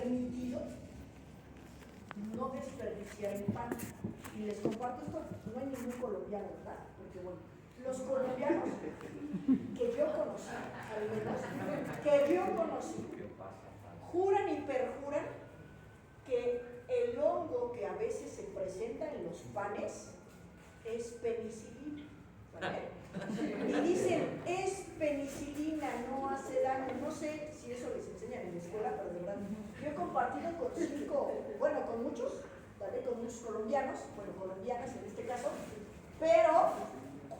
permitido no desperdiciar el pan. Y les comparto esto, no hay ningún colombiano, ¿verdad? Porque bueno, los colombianos que yo conocí, al menos, que yo conocí, juran y perjuran que el hongo que a veces se presenta en los panes es penicilina, ¿vale? Y dicen, es penicilina, no hace daño. No sé si eso les enseñan en la escuela, pero de verdad, yo he compartido con muchos, ¿vale? Con muchos colombianos, bueno, colombianas en este caso, pero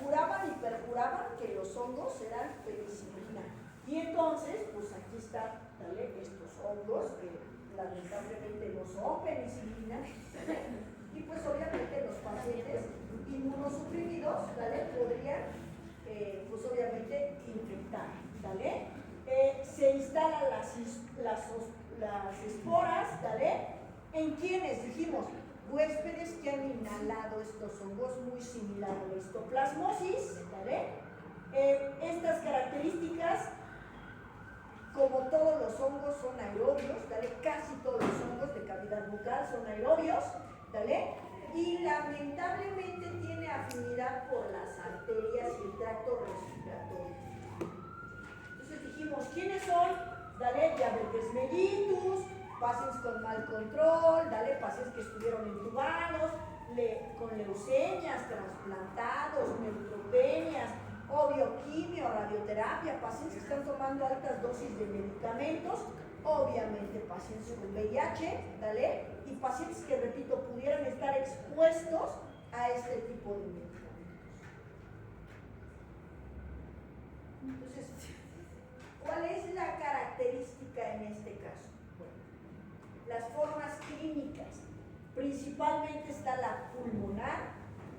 juraban y perjuraban que los hongos eran penicilina. Y entonces, pues aquí están, ¿vale? Estos hongos que lamentablemente no son penicilina, ¿vale? Y pues obviamente los pacientes inmunosuprimidos, ¿vale? Podrían, pues obviamente, infectar, ¿vale? Se instalan las esporas, ¿vale? ¿En quiénes? Dijimos, huéspedes que han inhalado estos hongos, muy similar a la histoplasmosis, ¿vale? Estas características, como todos los hongos, son aerobios, ¿vale? Casi todos los hongos de cavidad bucal son aerobios, ¿vale? Y lamentablemente tiene afinidad por las arterias y el tracto respiratorio. Entonces dijimos, ¿quiénes son? ¿Vale? Diabetes mellitus, pacientes con mal control, ¿vale? Pacientes que estuvieron intubados, con leucemias, trasplantados, neutropenias, o bioquimio, radioterapia, pacientes que están tomando altas dosis de medicamentos, obviamente pacientes con VIH, ¿vale? Y pacientes que, repito, pudieran estar expuestos a este tipo de medicamentos. Entonces, ¿cuál es la característica en este caso? Bueno, las formas clínicas. Principalmente está la pulmonar,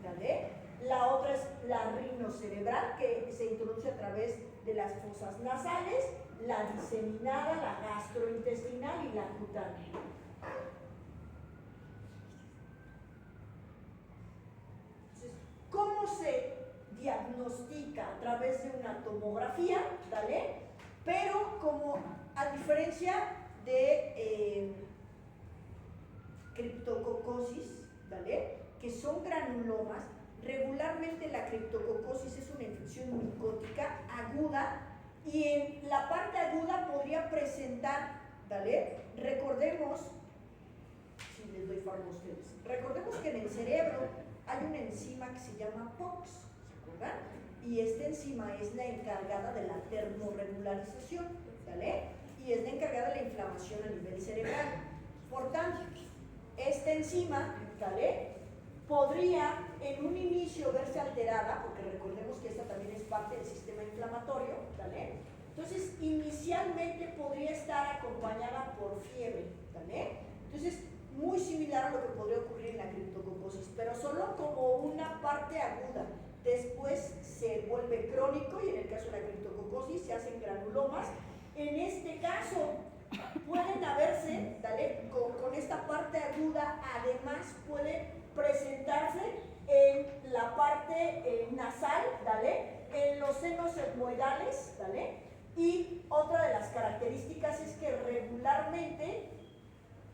¿vale? La otra es la rinocerebral, que se introduce a través de las fosas nasales, la diseminada, la gastrointestinal y la cutánea. Entonces, ¿cómo se diagnostica? A través de una tomografía, ¿vale? Pero como a diferencia de criptococosis, ¿vale? Que son granulomas. Regularmente la criptococosis es una infección micótica aguda y en la parte aguda podría presentar, ¿vale? Recordemos, si les doy forma a ustedes, recordemos que en el cerebro hay una enzima que se llama POX, ¿se acuerdan? Y esta enzima es la encargada de la termorregularización, ¿vale? Y es la encargada de la inflamación a nivel cerebral. Por tanto, esta enzima, ¿vale? Podría en un inicio verse alterada, porque recordemos que esta también es parte del sistema inflamatorio, ¿vale? Entonces, inicialmente podría estar acompañada por fiebre, ¿vale? Entonces, muy similar a lo que podría ocurrir en la criptococosis, pero solo como una parte aguda. Después se vuelve crónico y en el caso de la criptococosis se hacen granulomas. En este caso, pueden haberse, ¿vale? Con esta parte aguda, además puede presentarse en la parte nasal, ¿vale? En los senos etmoidales, ¿vale? Y otra de las características es que regularmente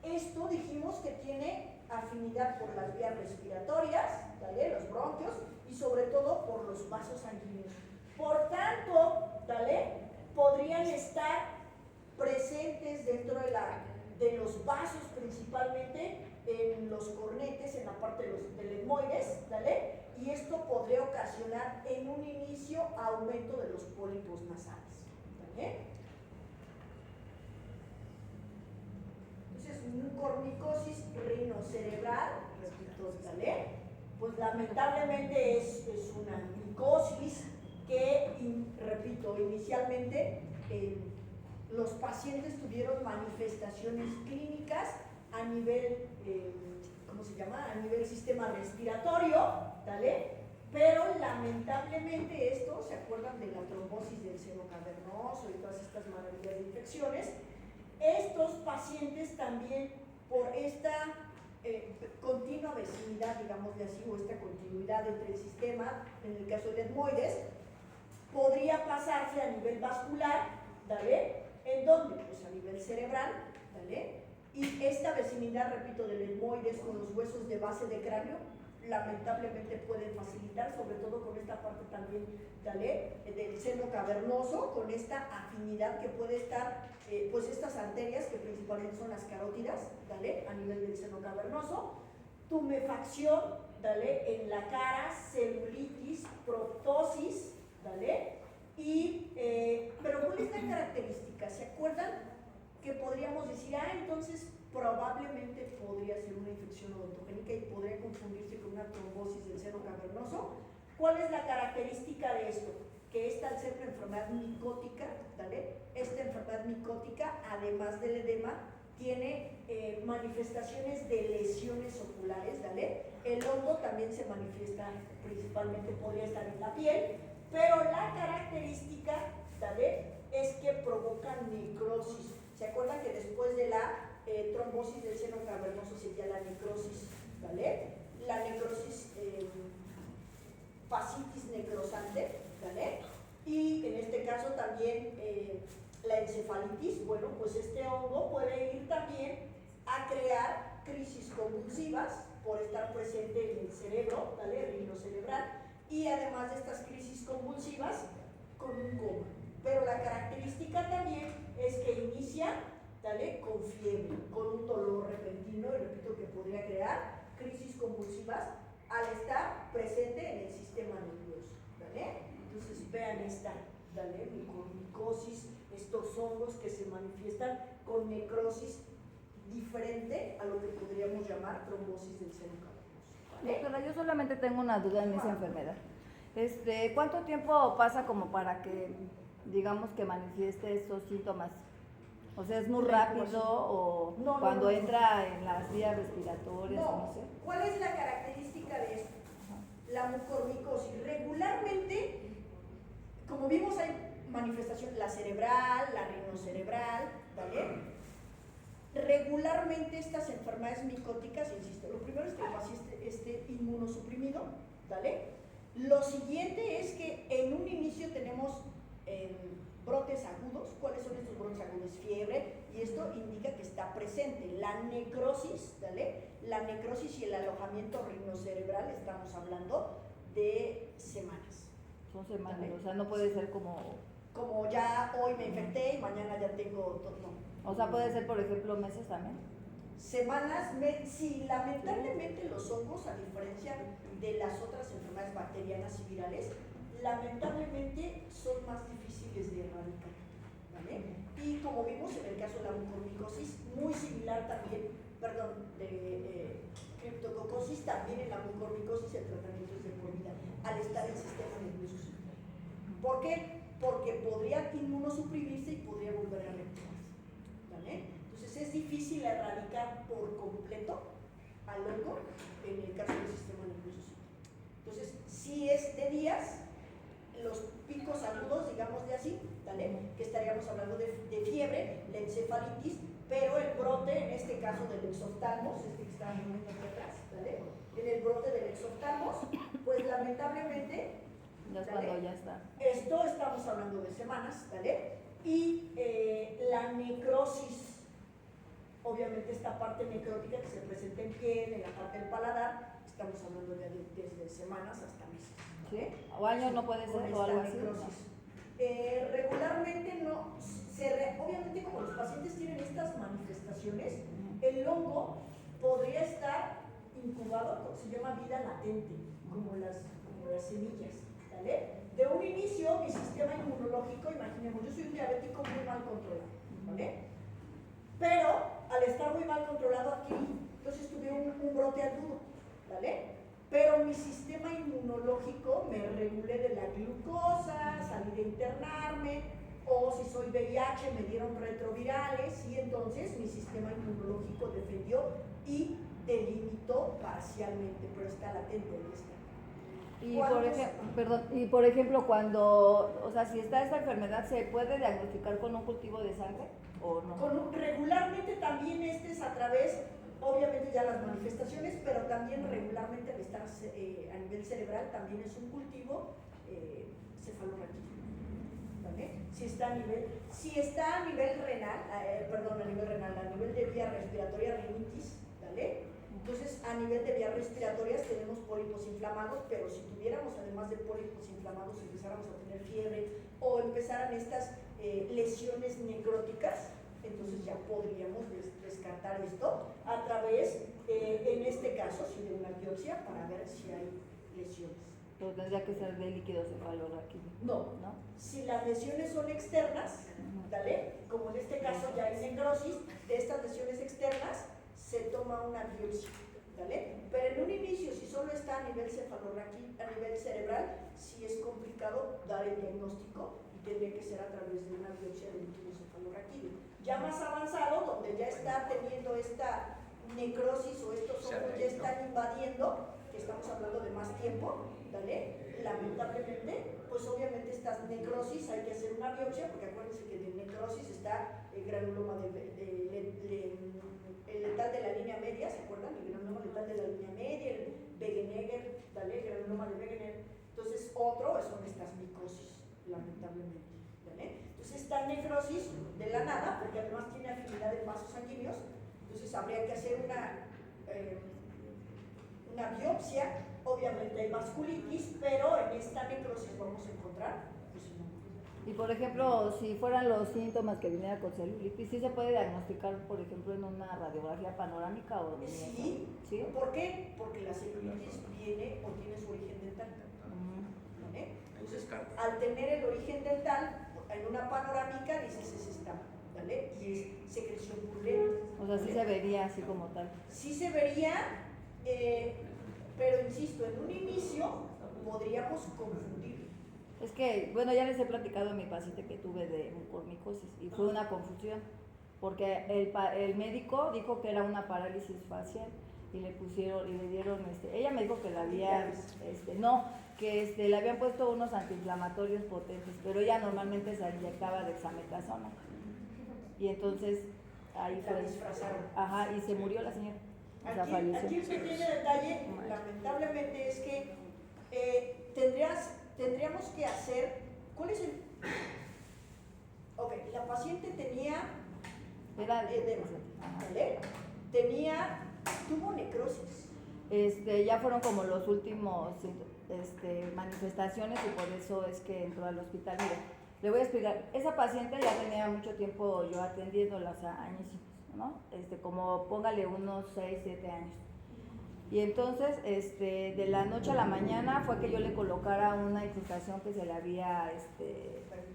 esto dijimos que tiene afinidad por las vías respiratorias, ¿vale? Los bronquios y sobre todo por los vasos sanguíneos. Por tanto, ¿vale? Podrían estar presentes dentro de los vasos, principalmente en los cornetes, en la parte del etmoides, ¿vale? Y esto podría ocasionar en un inicio aumento de los pólipos nasales, ¿vale? Entonces, mucormicosis rinocerebral, repito, ¿vale? Pues lamentablemente es una micosis que, repito, inicialmente los pacientes tuvieron manifestaciones clínicas a nivel, ¿cómo se llama? A nivel sistema respiratorio, ¿vale? Pero lamentablemente esto, ¿se acuerdan de la trombosis del seno cavernoso y todas estas maravillas de infecciones? Estos pacientes también, por esta continua vecindad, digámosle así, o esta continuidad entre el sistema, en el caso de etmoides, podría pasarse a nivel vascular, ¿vale? ¿En dónde? Pues a nivel cerebral, ¿vale? Y esta vecindad, repito, del etmoides con los huesos de base de cráneo, lamentablemente pueden facilitar, sobre todo con esta parte también, ¿vale?, del seno cavernoso, con esta afinidad que puede estar, pues estas arterias que principalmente son las carótidas, ¿vale?, a nivel del seno cavernoso, tumefacción, ¿vale?, en la cara, celulitis, proptosis, ¿vale? Y, pero ¿cuál es la característica? ¿Se acuerdan que podríamos decir, entonces probablemente podría ser una infección odontogénica y podría confundirse con una trombosis del seno cavernoso? ¿Cuál es la característica de esto? Que esta, al ser una enfermedad micótica, ¿vale?, esta enfermedad micótica, además del edema, tiene manifestaciones de lesiones oculares, ¿vale? El hongo también se manifiesta, principalmente podría estar en la piel, pero la característica, ¿vale?, es que provoca necrosis. ¿Se acuerdan que después de la trombosis del seno cavernoso sería la necrosis, ¿vale? La necrosis, fascitis necrosante, ¿vale? Y en este caso también la encefalitis. Bueno, pues este hongo puede ir también a crear crisis convulsivas por estar presente en el cerebro, ¿vale?, rinocerebral, y además de estas crisis convulsivas con un coma. Pero la característica también es que inicia, ¿vale?, con fiebre, con un dolor repentino, y repito que podría crear crisis convulsivas al estar presente en el sistema nervioso, ¿vale? Entonces vean esta, ¿vale?, micosis, estos hongos que se manifiestan con necrosis diferente a lo que podríamos llamar trombosis del seno cavernoso, ¿vale? Doctora, yo solamente tengo una duda en esa enfermedad. ¿Cuánto tiempo pasa como para que, digamos, que manifieste estos síntomas? O sea, ¿es muy rápido o cuando entra en las vías respiratorias? No sé. ¿Cuál es la característica de esto? La mucormicosis. Regularmente, como vimos, hay manifestación, la cerebral, la rinocerebral, ¿vale? Regularmente estas enfermedades micóticas, insisto, lo primero es que el paciente esté inmunosuprimido, ¿vale? Lo siguiente es que en un inicio tenemos brotes agudos. ¿Cuáles son estos brotes agudos? Fiebre, y esto indica que está presente la necrosis, ¿vale? La necrosis y el alojamiento rinocerebral, estamos hablando de semanas. Son semanas, ¿vale? O sea, no puede ser como ya hoy me infecté y mañana ya tengo todo, no. O sea, puede ser, por ejemplo, meses también. Semanas, sí, lamentablemente los hongos, a diferencia de las otras enfermedades bacterianas y virales, lamentablemente son más difíciles de erradicar, ¿vale? Y como vimos en el caso de la mucormicosis, muy similar también, de criptococosis, también en la mucormicosis el tratamiento es de por vida, al estar en el sistema nervioso. ¿Por qué? Porque podría inmunosuprimirse y podría volver a reactivarse, ¿vale? Entonces es difícil erradicar por completo al hongo en el caso del sistema nervioso. Entonces, si es de días, los picos agudos, digamos de así, ¿vale?, que estaríamos hablando de fiebre, la encefalitis, pero el brote, en este caso del exoftalmos, que está viendo aquí atrás, ¿vale?, en el brote del exoftalmos, pues lamentablemente, ya es cuando ya está. Esto estamos hablando de semanas, ¿vale? Y la necrosis, obviamente esta parte necrótica que se presenta en piel, en la parte del paladar, estamos hablando desde semanas hasta meses, ¿vale? O años no puede ser, o algo así. Regularmente no, obviamente como los pacientes tienen estas manifestaciones, el hongo podría estar incubado, se llama vida latente, como las semillas, ¿vale? De un inicio, mi sistema inmunológico, imaginemos, yo soy un diabético muy mal controlado, ¿vale? Pero al estar muy mal controlado aquí, entonces tuve un brote agudo, ¿vale? Pero mi sistema inmunológico me regulé de la glucosa, salí de internarme, o si soy VIH me dieron retrovirales, y entonces mi sistema inmunológico defendió y delimitó parcialmente, pero está latente en esta. Y por ejemplo, cuando, o sea, si está esta enfermedad, ¿se puede diagnosticar con un cultivo de sangre o no? Regularmente también es a través, obviamente ya las manifestaciones, pero también regularmente al estar a nivel cerebral también es un cultivo cefalorraquídeo, ¿vale? Si está a nivel renal, a nivel de vía respiratoria, rinitis, ¿vale? Entonces, a nivel de vías respiratorias tenemos pólipos inflamados, pero si tuviéramos además de pólipos inflamados, empezáramos a tener fiebre o empezaran estas lesiones necróticas, entonces ya podríamos descartar esto a través, en este caso, sí, de una biopsia para ver si hay lesiones. Pero tendría que ser de líquido cefalorraquídeo. No, ¿no? Si las lesiones son externas, ¿vale? Como en este caso ya hay necrosis, de estas lesiones externas se toma una biopsia, ¿vale? Pero en un inicio, si solo está a nivel cefalorraquídeo, a nivel cerebral, sí es complicado dar el diagnóstico y tendría que ser a través de una biopsia del líquido cefalorraquídeo. Ya más avanzado, donde ya está teniendo esta necrosis o estos hongos ya están invadiendo, que estamos hablando de más tiempo, ¿vale? Lamentablemente, pues obviamente estas necrosis hay que hacer una biopsia, porque acuérdense que de necrosis está el granuloma el letal de la línea media, ¿se acuerdan? El granuloma letal de la línea media, el Wegener, ¿vale? El granuloma de Wegener. Entonces, otro son estas micosis, lamentablemente, ¿vale? Entonces, esta necrosis de la nada, porque además tiene afinidad en vasos sanguíneos, entonces habría que hacer una biopsia. Obviamente hay vasculitis, pero en esta necrosis vamos a encontrar pues, y por ejemplo, si fueran los síntomas que viniera con celulitis, ¿sí se puede diagnosticar, por ejemplo, en una radiografía panorámica o no? Sí. ¿Sí? ¿Por qué? Porque la celulitis viene o tiene su origen dental. ¿Vale? Entonces, al tener el origen dental, en una panorámica dices es esta, ¿vale? Y es secreción purulenta. O sea, sí se vería así como tal. Sí se vería, pero insisto, en un inicio podríamos confundir. Es que, bueno, ya les he platicado a mi paciente que tuve de mucormicosis y fue una confusión, porque el médico dijo que era una parálisis facial y le dieron, ella me dijo que le había, le habían puesto unos antiinflamatorios potentes, pero ella normalmente se inyectaba dexametasona y entonces ahí la disfrazaron. Ajá, y se murió la señora. Aquí el pequeño detalle, lamentablemente, es que tendríamos que hacer, ¿cuál es el? Ok, la paciente tenía edema, ¿vale? Tuvo necrosis. Ya fueron como los últimos manifestaciones y por eso es que entró al hospital. Mira, le voy a explicar, esa paciente ya tenía mucho tiempo yo atendiéndola, o sea, añísimos, ¿no? Como póngale unos 6, 7 años. Y entonces, de la noche a la mañana fue que yo le colocara una incrustación que se le había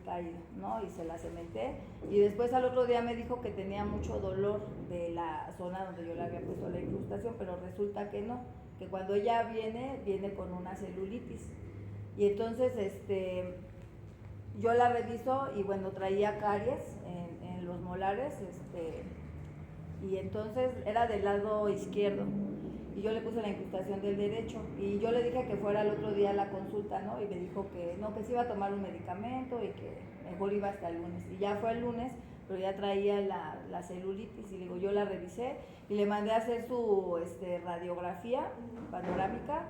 caído, ¿no? Y se la cementé. Y después al otro día me dijo que tenía mucho dolor de la zona donde yo le había puesto la incrustación, pero resulta que no, que cuando ella viene con una celulitis. Y entonces, yo la reviso y bueno, traía caries en los molares, y entonces era del lado izquierdo. Y yo le puse la incrustación del derecho y yo le dije que fuera el otro día a la consulta, ¿no? Y me dijo que no, que se iba a tomar un medicamento y que mejor iba hasta el lunes. Y ya fue el lunes, pero ya traía la celulitis y digo, yo la revisé y le mandé a hacer su radiografía panorámica,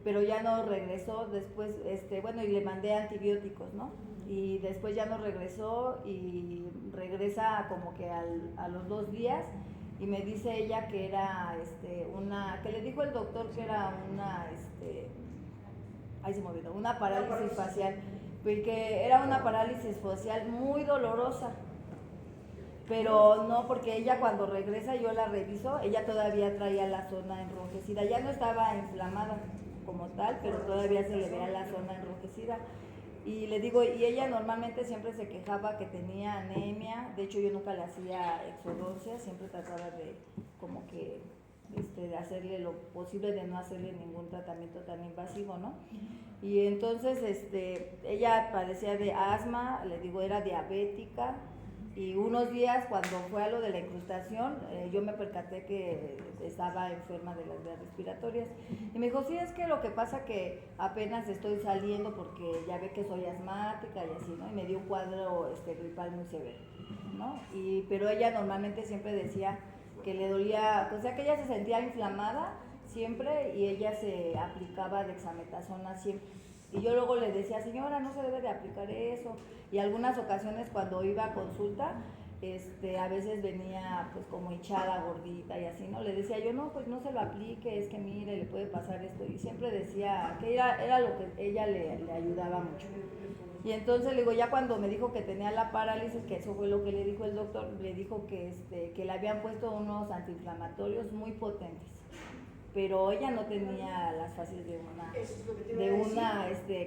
pero ya no regresó después, y le mandé antibióticos, ¿no? Y después ya no regresó y regresa como que a los 2 días. Y me dice ella que era que le dijo el doctor que era una parálisis facial, porque era una parálisis facial muy dolorosa, pero no, porque ella cuando regresa yo la reviso, ella todavía traía la zona enrojecida, ya no estaba inflamada como tal, pero todavía se le veía la zona enrojecida. Y le digo, y ella normalmente siempre se quejaba que tenía anemia, de hecho yo nunca le hacía exodoncia, siempre trataba de como que de hacerle lo posible, de no hacerle ningún tratamiento tan invasivo, ¿no? Y entonces ella padecía de asma, le digo, era diabética, y unos días cuando fue a lo de la incrustación, yo me percaté que estaba enferma de las vías respiratorias. Y me dijo, sí, es que lo que pasa que apenas estoy saliendo porque ya ve que soy asmática y así, ¿no? Y me dio un cuadro gripal muy severo, ¿no? Pero ella normalmente siempre decía que le dolía, o sea que ella se sentía inflamada siempre y ella se aplicaba dexametasona siempre. Y yo luego le decía, señora, no se debe de aplicar eso. Y algunas ocasiones cuando iba a consulta, a veces venía pues como hinchada, gordita y así, ¿no? Le decía yo, no, pues no se lo aplique, es que mire, le puede pasar esto. Y siempre decía que era lo que ella le ayudaba mucho. Y entonces le digo, ya cuando me dijo que tenía la parálisis, que eso fue lo que le dijo el doctor, le dijo que le habían puesto unos antiinflamatorios muy potentes. Pero ella no tenía las fases de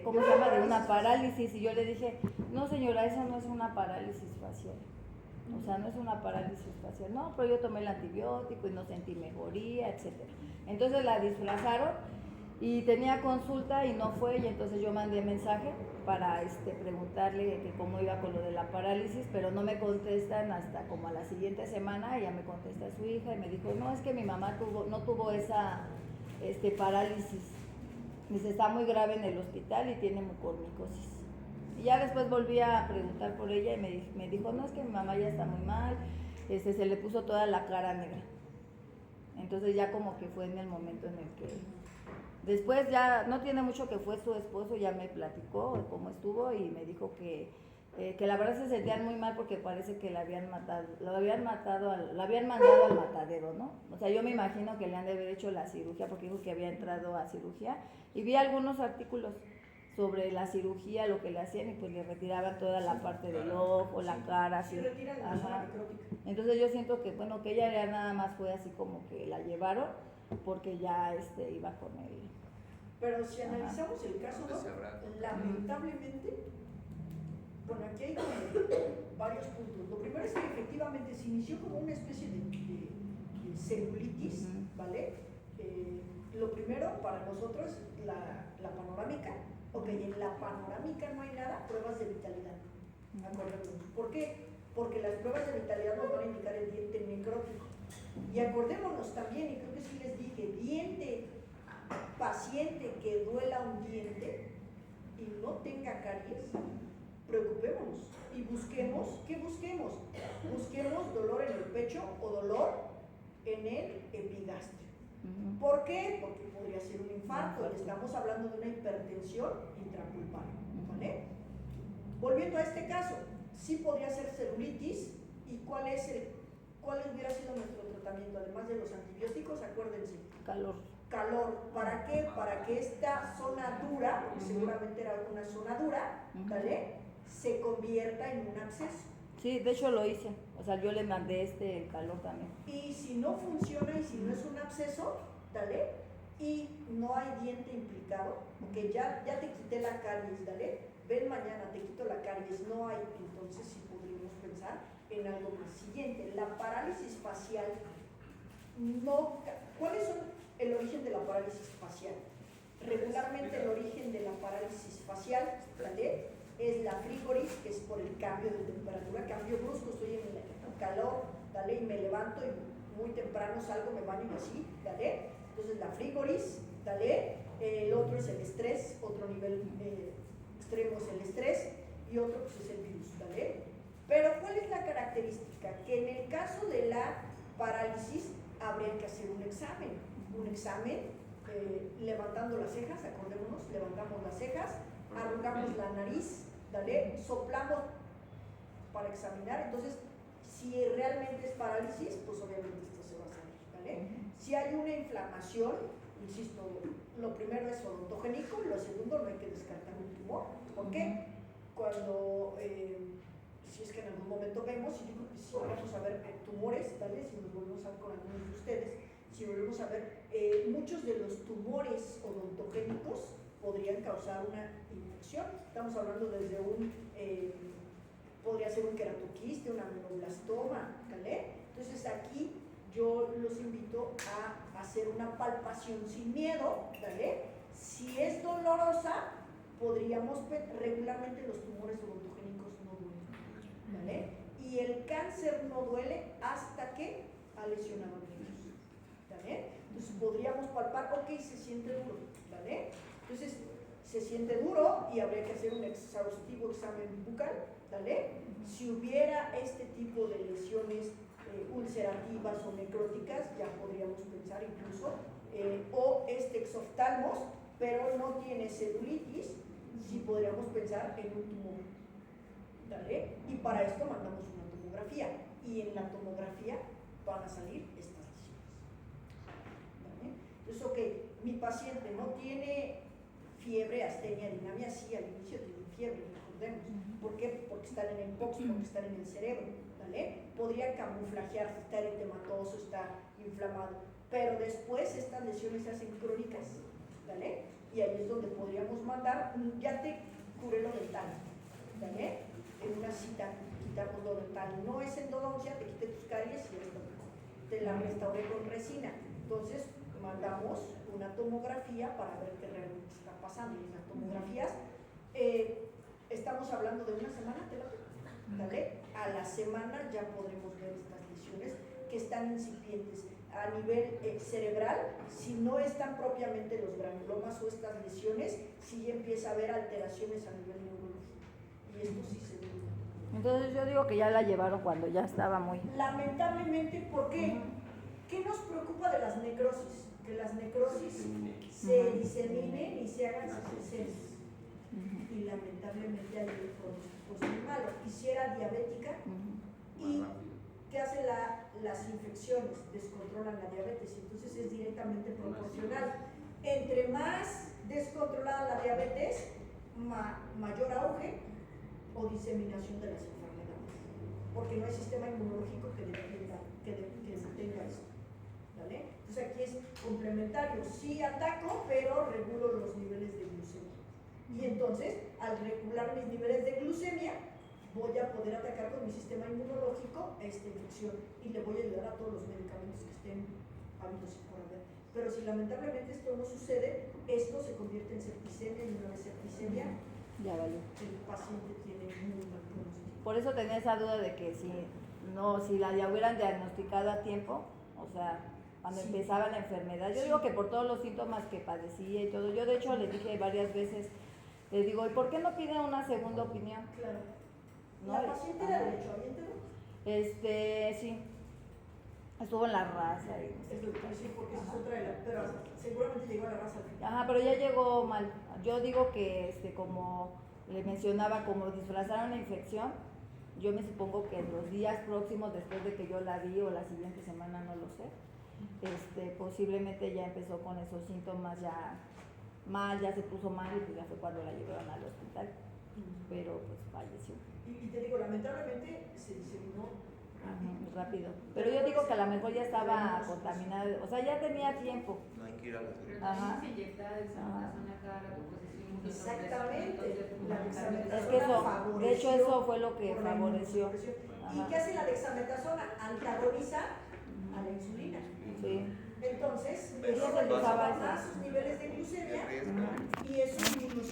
¿cómo se llama? De una parálisis. Y yo le dije, no señora, eso no es una parálisis facial. O sea, no es una parálisis facial. No, pero yo tomé el antibiótico y no sentí mejoría, etcétera. Entonces la disfrazaron y tenía consulta y no fue, y entonces yo mandé mensaje para preguntarle que cómo iba con lo de la parálisis, pero no me contestan hasta como a la siguiente semana. Ya me contesta su hija y me dijo, no, es que mi mamá no tuvo esa parálisis, dice, está muy grave en el hospital y tiene mucormicosis. Y ya después volví a preguntar por ella y me dijo, no, es que mi mamá ya está muy mal, se le puso toda la cara negra. Entonces ya como que fue en el momento en el que, después ya, no tiene mucho que fue su esposo, ya me platicó cómo estuvo y me dijo que la verdad se sentían muy mal porque parece que la habían mandado al matadero, ¿no? O sea, yo me imagino que le han de haber hecho la cirugía porque dijo que había entrado a cirugía y vi algunos artículos sobre la cirugía, lo que le hacían y pues le retiraban toda la parte del ojo, la cara, así. Retiran la zona necrótica. Entonces yo siento que, bueno, que ella ya nada más fue así como que la llevaron porque ya iba con él. Pero si analizamos el caso, ¿no? Lamentablemente, bueno, aquí hay varios puntos. Lo primero es que efectivamente se inició como una especie de celulitis, ¿vale? Lo primero para nosotros, la panorámica. Ok, en la panorámica no hay nada, pruebas de vitalidad. Acordémonos. ¿Por qué? Porque las pruebas de vitalidad nos van a indicar el diente necrótico. Y acordémonos también, y creo que sí les dije, paciente que duela un diente y no tenga caries, preocupémonos y busquemos, ¿qué busquemos? Busquemos dolor en el pecho o dolor en el epigastrio. ¿Por qué? Porque podría ser un infarto, y estamos hablando de una hipertensión intrapulpar, ¿vale? Volviendo a este caso, sí podría ser celulitis. ¿Y cuál hubiera sido nuestro tratamiento? Además de los antibióticos, acuérdense. Calor. ¿Para qué? Para que esta zona dura, porque seguramente era una zona dura, ¿vale? Se convierta en un absceso. Sí, de hecho lo hice. O sea, yo le mandé el calor también. Y si no funciona y si no es un absceso, ¿vale? Y no hay diente implicado, porque ya te quité la caries, ¿vale? Ven mañana, te quito la caries, no hay, entonces sí podríamos pensar en algo más. Siguiente, la parálisis facial. ¿Cuál es el origen de la parálisis facial? Regularmente el origen de la parálisis facial, ¿vale? Es la frigoris, que es por el cambio de temperatura, cambio brusco, estoy en el calor, ¿vale? Y me levanto y muy temprano salgo, me baño y así, ¿vale? Entonces la frigoris, ¿vale? El otro es el estrés, otro nivel extremo es el estrés, y otro pues es el virus, ¿vale? Pero ¿cuál es la característica? Que en el caso de la parálisis habría que hacer un examen, levantando las cejas, acordémonos, levantamos las cejas, arrugamos la nariz, ¿vale? Soplamos para examinar. Entonces, si realmente es parálisis, pues obviamente esto se va a salir, ¿vale? Si hay una inflamación, insisto, lo primero es odontogénico, lo segundo no hay que descartar un tumor. ¿Por qué? Cuando, si es que en algún momento vemos, y yo creo que sí vamos a ver tumores, ¿vale? Si nos volvemos a ver con algunos de ustedes, si volvemos a ver, muchos de los tumores odontogénicos podrían causar una infección. Estamos hablando desde podría ser un queratoquiste, un aminoblastoma, ¿vale? Entonces aquí yo los invito a hacer una palpación sin miedo, ¿vale? Si es dolorosa, regularmente los tumores odontogénicos no duelen, ¿vale? Y el cáncer no duele hasta que ha lesionado al virus, ¿vale? Entonces podríamos palpar, ok, se siente duro, ¿vale? Entonces se siente duro y habría que hacer un exhaustivo examen bucal, ¿vale? Si hubiera este tipo de lesiones ulcerativas o necróticas, ya podríamos pensar incluso, o exoftalmos, pero no tiene celulitis, sí podríamos pensar en un tumor, ¿vale? Y para esto mandamos una tomografía, y en la tomografía van a salir estas lesiones, ¿vale? Entonces, ok, mi paciente no tiene fiebre, astenia, dinamia, sí, al inicio tiene fiebre, recordemos. ¿Por qué? Porque están en el box, porque están en el cerebro, ¿vale? Podría camuflajearse, estar eritematoso, estar inflamado, pero después estas lesiones se hacen crónicas, ¿vale? Y ahí es donde podríamos mandar, ya te curé lo dental, ¿vale? En una cita, quitamos lo dental, no es endodoncia, te quité tus caries y esto, te la restauré con resina. Entonces, mandamos una tomografía para ver qué realmente está pasando. Y en las tomografías, estamos hablando de una semana, ¿vale? A la semana ya podremos ver estas lesiones que están incipientes. A nivel cerebral, si no están propiamente los granulomas o estas lesiones, sí ya empieza a haber alteraciones a nivel neurológico. Y esto sí se ve. Entonces yo digo que ya la llevaron cuando ya estaba muy... Lamentablemente, ¿por qué? ¿Qué nos preocupa de las necrosis? Que las necrosis se diseminen y se hagan cicatrices. Y lamentablemente hay un pronóstico muy malo. Y si era diabética, y ¿qué hace las infecciones? Descontrolan la diabetes, entonces es directamente proporcional. Entre más descontrolada la diabetes, mayor auge o diseminación de las enfermedades, porque no hay sistema inmunológico que defienda, que detenga esto, ¿vale? Entonces aquí es complementario, sí ataco, pero regulo los niveles de glucemia. Y entonces, al regular mis niveles de glucemia, voy a poder atacar con mi sistema inmunológico esta infección y le voy a ayudar a todos los medicamentos que estén habidos y por haber. Pero si lamentablemente esto no sucede, esto se convierte en septicemia, y una vez septicemia, ya vale. El paciente tiene muy mal pronóstico. Por eso tenía esa duda de que si la hubieran diagnosticado a tiempo, o sea, cuando empezaba la enfermedad. Yo digo que por todos los síntomas que padecía y todo. Yo de hecho le dije varias veces, le digo, ¿y por qué no piden una segunda opinión? Claro. ¿No? ¿La paciente era derechohabiente, no? Sí. Estuvo en la raza. Es lo que quiero decir, porque eso es otra de las... Pero seguramente llegó a la raza al final. Ajá, pero ya llegó mal. Yo digo que, como le mencionaba, como disfrazaron la infección, yo me supongo que en los días próximos, después de que yo la vi, o la siguiente semana, no lo sé, posiblemente ya empezó con esos síntomas ya mal, ya se puso mal, y pues ya fue cuando la llevaron al hospital. Pero pues falleció. Y te digo, lamentablemente se diseminó rápido. Pero yo digo que a lo mejor ya estaba contaminada, o sea, ya tenía tiempo. No hay que ir a las Pero también se inyecta dexametasona cada reposición. Exactamente. La dexametasona Es que eso, favoreció, de hecho eso fue lo que favoreció. ¿Y qué hace la dexametasona? Antagoniza a la insulina. Sí. Entonces, Pero eso pasa- le usaba más